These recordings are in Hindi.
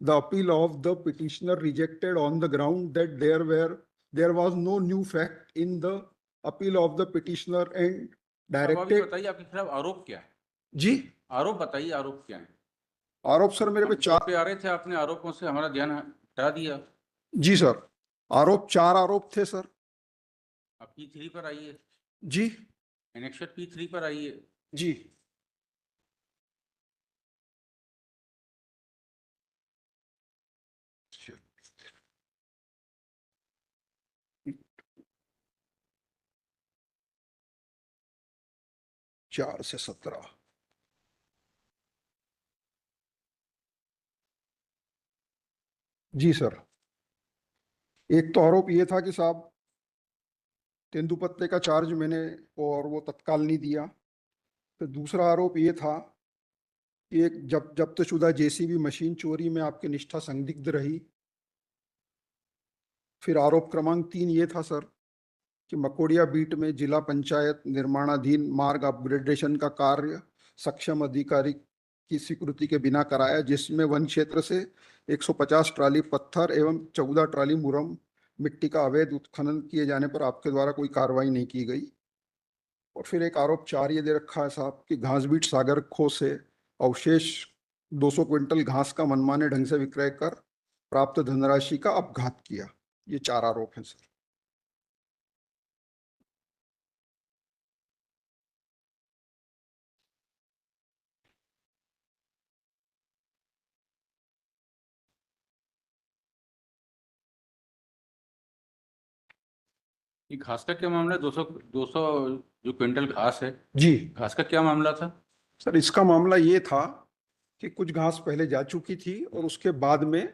the appeal of the petitioner rejected on the ground that there was no new fact in the appeal of the petitioner and directed. बताइए आपके खिलाफ आरोप क्या है? जी आरोप बताइए, आरोप क्या है? आरोप सर मेरे पे चार 4 पे आ रहे थे, आपने आरोपों से हमारा ध्यान हटा दिया। जी सर, आरोप 4 आरोप थे सर। आप P3 पर आइए जी एनेक्सर P3 पर आइए। जी चार से 17 जी सर। एक तो आरोप ये था कि साहब तेंदुपत्ते का चार्ज मैंने और वो तत्काल नहीं दिया। तो दूसरा आरोप ये था कि एक जब्तशुदा जेसीबी मशीन चोरी में आपकी निष्ठा संदिग्ध रही। फिर आरोप क्रमांक 3 ये था सर कि मकोड़िया बीट में जिला पंचायत निर्माणाधीन मार्ग अपग्रेडेशन का कार्य सक्षम अधिकारी की स्वीकृति के बिना कराया, जिसमें वन क्षेत्र से 150 ट्राली पत्थर एवं 14 ट्राली मुरम मिट्टी का अवैध उत्खनन किए जाने पर आपके द्वारा कोई कार्रवाई नहीं की गई। और फिर एक आरोप 4 ये दे रखा है साहब कि घासबीट सागर खो से अवशेष 200 क्विंटल घास का मनमाने ढंग से विक्रय कर प्राप्त धनराशि का अपघात किया। ये 4 आरोप हैं सर। ये घास का क्या मामला है? 200 जो क्विंटल घास है, जी घास का क्या मामला था? सर, इसका मामला ये था कि कुछ घास पहले जा चुकी थी और उसके बाद में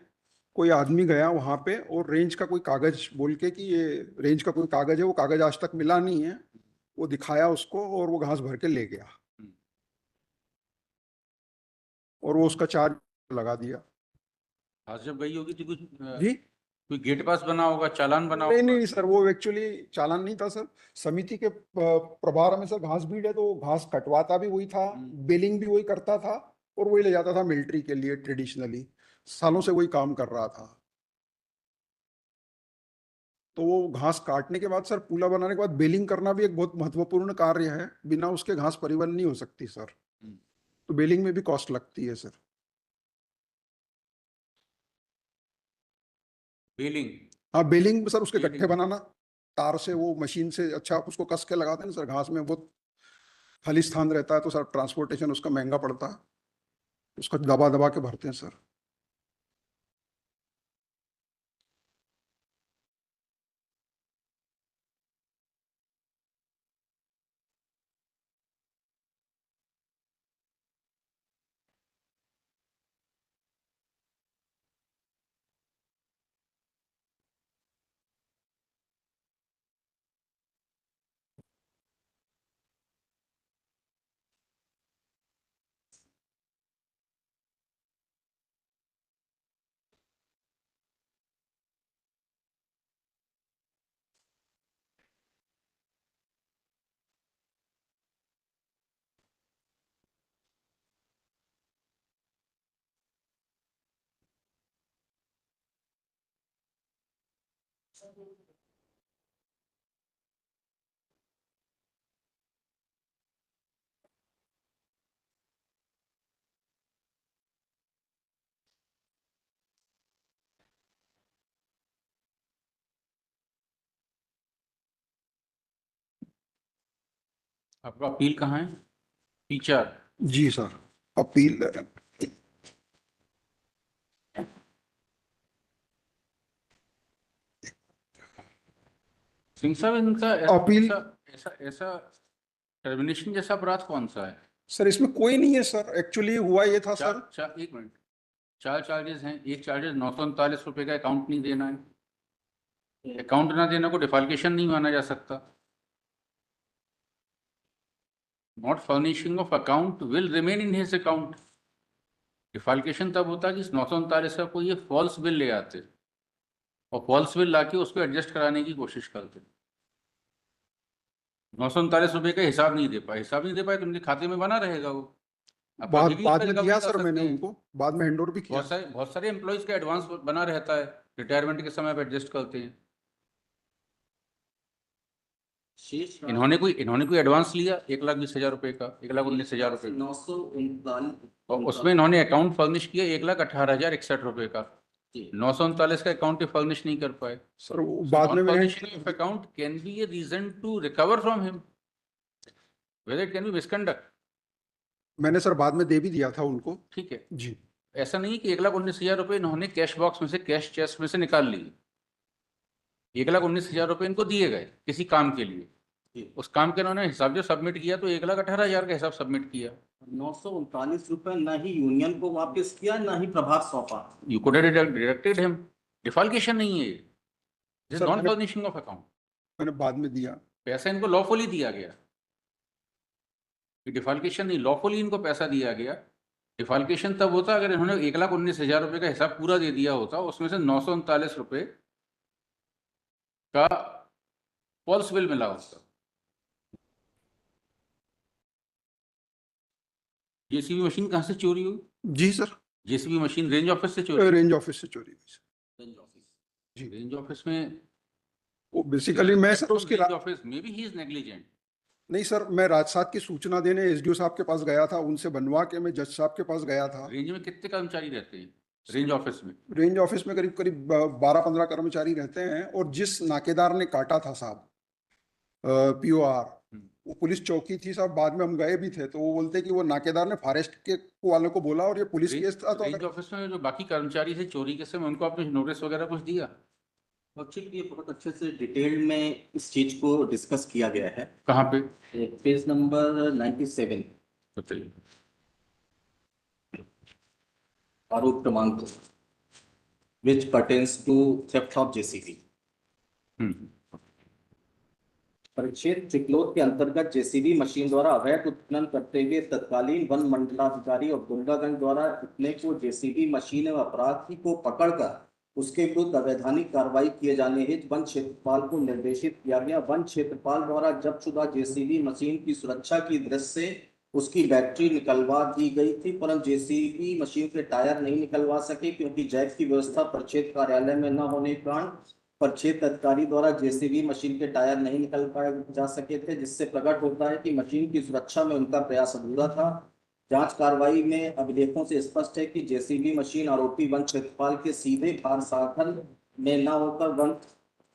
कोई आदमी गया वहां पे और रेंज का कोई कागज बोल के कि ये रेंज का कोई कागज है, वो कागज आज तक मिला नहीं है। वो दिखाया उसको और वो घास भर के ले गया और वो उसका चार्ज लगा दिया। घास जब गई होगी तो कुछ जी कोई गेट पास बना होगा, चालान बना नहीं होगा? नहीं सर, वो एक्चुअली चालान नहीं था सर। समिति के प्रभार में सर घास बीट है तो घास कटवाता भी वही था, बेलिंग भी वही करता था और वही ले जाता था मिलिट्री के लिए। ट्रेडिशनली सालों से वही काम कर रहा था। तो वो घास काटने के बाद सर पुला बनाने के बाद बेलिंग करना भी एक बहुत महत्वपूर्ण कार्य है। बिना उसके घास परिवहन नहीं हो सकती सर। तो बेलिंग में भी कॉस्ट लगती है सर। बेलिंग? हाँ बेलिंग सर, उसके बेलिंग। गट्ठे बनाना तार से, वो मशीन से अच्छा आप उसको कस के लगाते हैं ना सर। घास में बहुत खालिस्तान रहता है तो सर ट्रांसपोर्टेशन उसका महंगा पड़ता है। उसको दबा दबा के भरते हैं सर। आपका अपील कहाँ है? P4। जी सर, अपील सिंह साहब, इनका अपील ऐसा ऐसा टर्मिनेशन जैसा अपराध कौन सा है? सर इसमें कोई नहीं है सर। एक्चुअली हुआ ये था सर। एक मिनट, 4 चार्जेस हैं। एक चार्जेस 939 रुपए का अकाउंट नहीं देना है। अकाउंट ना देना को डिफाल्केशन नहीं माना जा सकता। Not furnishing of account will remain in his account. Defalcation तब होता कि 939 का कोई ये फॉल्स बिल ले आते और फॉल्स बिल लाके उसको एडजस्ट कराने की कोशिश करते। 939 रुपए का हिसाब नहीं दे पाए, हिसाब नहीं दे पाए तो उनके खाते में बना रहेगा वो। अब बाद कभी भी बाद उसमें में रिकवरी दिया कर सर मैंने सकते हैं। उनको, बाद में हैंड ओवर भी किया। बहुत सारे एम्प्लॉयज का एडवांस बना रहता है, रिटायरमेंट के समय पे एडजस्ट करते हैं। शेष इन्होंने कोई एडवांस लिया 1,20,000 रुपए का, 1,19,000 रुपए का, 939 और उसमें इन्होंने अकाउंट फर्निश किया 1,18,061 रुपए का। 939 का अकाउंट फर्निश नहीं कर पाए। सर वो बाद में नॉन मैंने furnishing of account can be a reason to recover from him, whether it can be misconduct. मैंने सर बाद में दे भी दिया था उनको। ठीक है, जी ऐसा नहीं कि 1,19,000 रुपए इन्होंने कैश बॉक्स में से, कैश चेस्ट में से निकाल लिए। 1,19,000 रुपए इनको दिए गए किसी काम के लिए, उस काम के इन्होंने हिसाब जो सबमिट किया तो 1,18,000 का हिसाब सबमिट किया। 939 रुपए ना ही यूनियन को वापस किया ना ही प्रभार सौंपा। You could have deducted him, defalcation नहीं है, दिस सर नॉन मैंने फर्निशिंग ऑफ अकाउंट। मैंने बाद में दिया। पैसा इनको लॉफुली दिया गया, डिफॉल्केशन नहीं, लॉफुली इनको पैसा दिया गया। डिफॉल्केशन तब होता अगर इन्होंने 1,19,000 रुपए का हिसाब पूरा दे दिया होता, उसमें से 939 रुपए का फॉल्स बिल मिला होता। जेसीबी मशीन कहाँ से चोरी हुई? जी sir, JCB machine range office से चोरी। रेंज ऑफिस से चोरी हुई सर। जी रेंज ऑफिस में वो बेसिकली मैं सर उसके range office may be he is negligent. नहीं सर, मैं राजसात की सूचना देने एसडीओ साहब के पास गया था, उनसे बनवा के मैं जज साहब के पास गया था। रेंज में कितने कर्मचारी रहते हैं? रेंज ऑफिस में रेंज ऑफिस में करीब करीब 12-15 कर्मचारी रहते हैं। और जिस नाकेदार ने काटा था साहब, पीओआर, वो पुलिस चौकी थी साहब। बाद में हम गए भी थे तो वो बोलते कि वो नाकेदार ने फॉरेस्ट के वालों को बोला और ये पुलिस केस था। तो रेंज ऑफिस में जो बाकी कर्मचारी थे चोरी के समय, उनको आपने नोटिस वगैरह कुछ दिया? एक्चुअली ये बहुत अच्छे से डिटेल में इस चीज को डिस्कस किया गया है। कहाँ पे? पेज नंबर 97, बताइए। आरोप क्रमांक which pertains to theft of JCB। परिक्षेत्र चिकलोद के अंतर्गत जेसीबी मशीन द्वारा अवैध उत्खनन करते हुए तत्कालीन वन मंडलाधिकारी और दुर्गागंज द्वारा इतने को जेसीबी मशीन एवं अपराधी को पकड़कर उसके विरुद्ध अवैधानिक कार्रवाई किए जाने हेतु वन क्षेत्रपाल को निर्देशित किया गया। वन क्षेत्रपाल द्वारा जब्तशुदा जेसीबी मशीन की सुरक्षा की दृष्टि से उसकी बैटरी निकलवा दी गई थी, परंतु जेसीबी मशीन के टायर नहीं निकलवा सके क्योंकि जैक की व्यवस्था परिक्षेत्र कार्यालय में न होने के कारण परिक्षेत्र अधिकारी द्वारा जेसीबी मशीन के टायर नहीं निकल पाए जा सके थे, जिससे प्रकट होता है कि मशीन की सुरक्षा में उनका प्रयास अधूरा था। जांच कार्रवाई में अभिलेखों से स्पष्ट है कि जेसीबी मशीन आरोपी वन क्षेत्रपाल के सीधे भार साधन में न होकर वन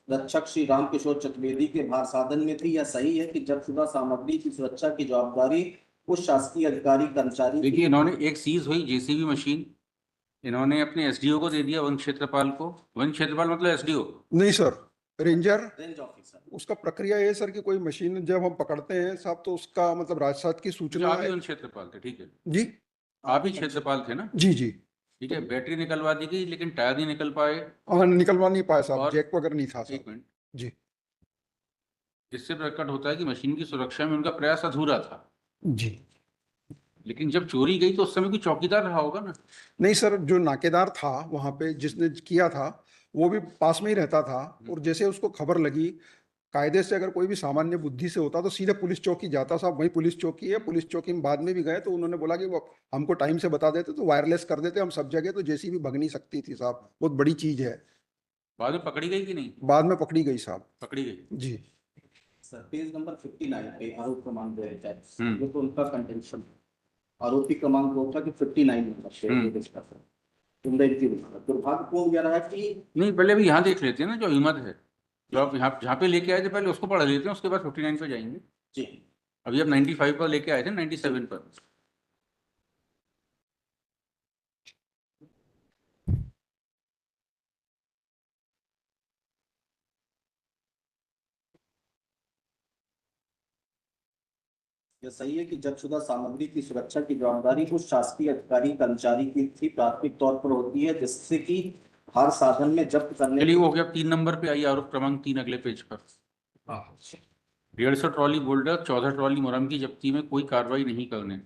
रक्षक श्री रामकिशोर चतुर्वेदी के भार साधन में थी। यह सही है कि जब्तशुदा सामग्री की सुरक्षा की जवाबदारी उस शासकीय अधिकारी कर्मचारी। देखिए, इन्होंने एक सीज हुई जेसीबी मशीन, इन्होंने अपने एसडीओ को दे दिया, वन क्षेत्रपाल को। वन क्षेत्रपाल मतलब एसडीओ नहीं सर, रेंजर। Range officer. उसका प्रक्रिया ये सर कि कोई मशीन जब हम पकड़ते हैं साहब तो उसका मतलब राजसात की सूचना आप ही वन क्षेत्रपाल थे? ठीक है जी, आप ही क्षेत्रपाल थे ना? जी जी ठीक है, बैटरी निकलवा दी गई लेकिन टायर नहीं निकल पाए। हाँ, निकलवा नहीं पाया साहब, और जैक वगैरह नहीं था एक साहब। मिनट, जी इससे प्रकट होता है कि मशीन की सुरक्षा में उनका प्रयास अधूरा था। जी लेकिन जब चोरी गई तो उस समय कोई चौकीदार रहा होगा ना? नहीं सर, जो नाकेदार था वहां पे जिसने किया था वो भी पास में ही रहता था। और जैसे उसको खबर लगी, कायदे से अगर कोई भी सामान्य बुद्धि से होता तो सीधे पुलिस चौकी जाता साहब। वही पुलिस चौकी है, पुलिस चौकी में बाद में भी गए तो उन्होंने बोला कि वो हमको टाइम से बता देते तो वायरलेस कर देते हम सब जगह, तो जेसीबी भग नहीं सकती थी साहब। बहुत बड़ी चीज है। बाद में पकड़ी गई कि नहीं? बाद में पकड़ी गई साहब। पकड़ी गई। जी सर पेज नंबर 59 पे आरोप क्रमांक 2 है। हम्म। ये तो उनका कंटेंशन आरोपी क्रमांक 2 था कि 59 नंबर पे डिस्कस है। दुर्भाग्यपूर्ण यह रहा कि नहीं, पहले भी यहाँ देख लेते हैं ना जो हिम्मत है, जो आप यहाँ जहाँ पे लेके आए थे पहले उसको पढ़ लेते हैं, उसके बाद 59 पे जाएंगे। जी अभी आप 95 पर लेके आए थे, 97 पर। यह सही है कि जब्तशुदा सामग्री की सुरक्षा की जवाबदारी उस शासकीय अधिकारी कर्मचारी की थी प्राथमिक तौर पर होती है, जिससे कि हर साधन में जब्त करने। चलिए वो हो गया। 3 नंबर पे आई आरोप क्रमांक 3 अगले पेज पर। 150 ट्रॉली बोल्डर 14 ट्रॉली मुरम की जब्ती में कोई कार्रवाई नहीं करने।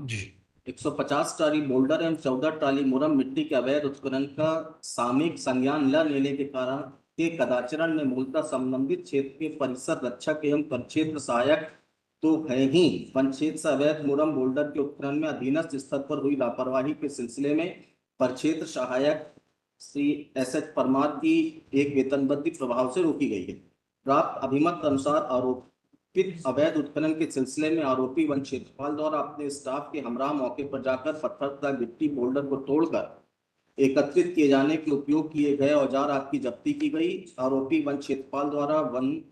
जी 150 ट्राली बोल्डर एवं 14 ट्राली मुरम मिट्टी के अवैध उत्खनन का सामयिक संज्ञान न लेने के कारण के कदाचरण में मूलतः संबंधित क्षेत्र के परिसर रक्षक एवं परिक्षेत्र सहायक तो है ही वन क्षेत्र से अवैध मुरम बोल्डर के उत्खनन में अधीनस्थ स्तर पर हुई लापरवाही के सिलसिले में प्रक्षेत्र सहायक श्री एस.एच. परमार की एक वेतनबद्धि प्रभाव से रोकी गई है। प्राप्त अभिमत अनुसार आरोपित अवैध उत्खनन के सिलसिले में आरोपी वन क्षेत्रपाल द्वारा अपने स्टाफ के हमरा मौके पर जाकर पत्थर तथा गिट्टी बोल्डर को तोड़कर एकत्रित किए जाने के उपयोग किए गए औजार आदि की जब्ती की गई। आरोपी वन क्षेत्रपाल द्वारा वन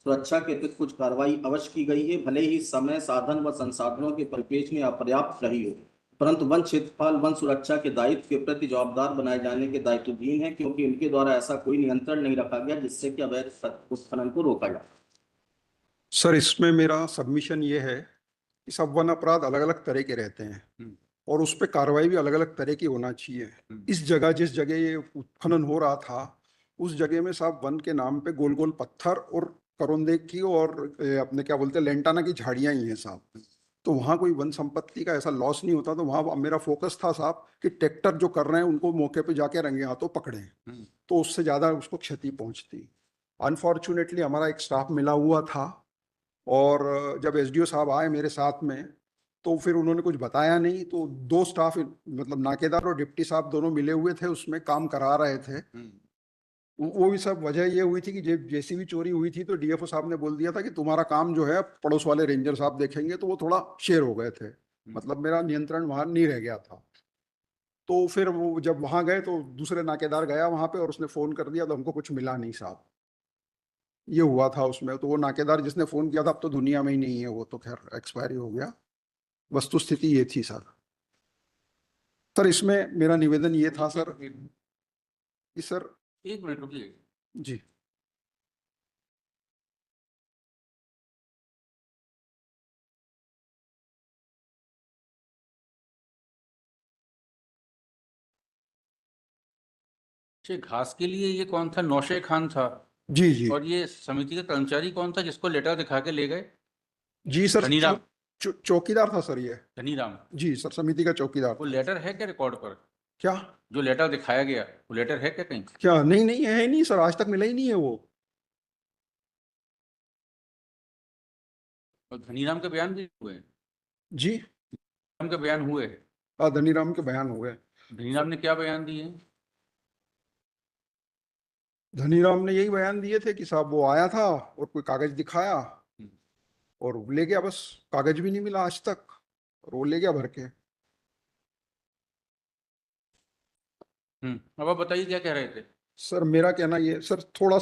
सुरक्षा के तहत कुछ कार्रवाई अवश्य की गई है, भले ही समय साधन व संसाधनों के परिप्रेक्ष्य में अपर्याप्त रही हो, परंतु वन क्षेत्रपाल वन सुरक्षा के दायित्व के प्रति जवाबदार बनाए जाने के दायित्वहीन है, क्योंकि उनके द्वारा ऐसा कोई नियंत्रण नहीं रखा गया जिससे कि अवैध उत्खनन को रोका जाए। सर, इसमें मेरा सबमिशन ये है कि सब वन अपराध अलग अलग तरह के रहते हैं और उस पर कार्रवाई भी अलग अलग तरह की होना चाहिए। इस जगह जिस जगह ये उत्खनन हो रहा था उस जगह में साहब वन के नाम पे गोल गोल पत्थर और करोंदे की और अपने क्या बोलते हैं लेंटाना की झाड़ियां ही हैं साहब। तो वहाँ कोई वन संपत्ति का ऐसा लॉस नहीं होता। तो वहाँ मेरा फोकस था साहब कि ट्रैक्टर जो कर रहे हैं उनको मौके पे जाके रंगे हाथों पकड़े, तो उससे ज़्यादा उसको क्षति पहुँचती। अनफॉर्चुनेटली हमारा एक स्टाफ मिला हुआ था और जब एसडीओ साहब आए मेरे साथ में तो फिर उन्होंने कुछ बताया नहीं। तो दो स्टाफ मतलब नाकेदार और डिप्टी साहब दोनों मिले हुए थे, उसमें काम करा रहे थे। वो भी सब वजह ये हुई थी कि जेसीबी चोरी हुई थी तो डीएफओ साहब ने बोल दिया था कि तुम्हारा काम जो है पड़ोस वाले रेंजर साहब देखेंगे, तो वो थोड़ा शेयर हो गए थे। मतलब मेरा नियंत्रण वहां नहीं रह गया था। तो फिर वो जब वहां गए तो दूसरे नाकेदार गया वहां पे और उसने फोन कर दिया तो हमको कुछ मिला नहीं साहब। ये हुआ था उसमें। तो वो नाकेदार जिसने फोन किया था अब तो दुनिया में ही नहीं है, वो तो खैर एक्सपायरी हो गया। वस्तु स्थिति ये थी सर। सर इसमें मेरा निवेदन ये था सर कि सर एक मिनट रुकिए। जी घास के लिए ये कौन था? नौशे खान था। जी जी और ये समिति का कर्मचारी कौन था जिसको लेटर दिखा के ले गए? जी सर, धनीराम। चौकीदार था सर ये। धनीराम। जी सर, समिति का चौकीदार वो था। लेटर है क्या रिकॉर्ड पर? क्या जो लेटर दिखाया गया वो लेटर है क्या कहीं? क्या नहीं नहीं है नहीं सर, आज तक मिला ही नहीं है वो। और धनीराम के बयान भी हुए हैं? जी धनीराम के बयान हुए? धनीराम के बयान हो गए। धनीराम ने क्या बयान दिए? धनीराम ने यही बयान दिए थे कि साहब वो आया था और कोई कागज दिखाया और ले गया, बस कागज भी नहीं मिला आज तक और वो ले गया भर के। अब आप बताइए क्या कह रहे थे? सर मेरा कहना ये सर, थोड़ा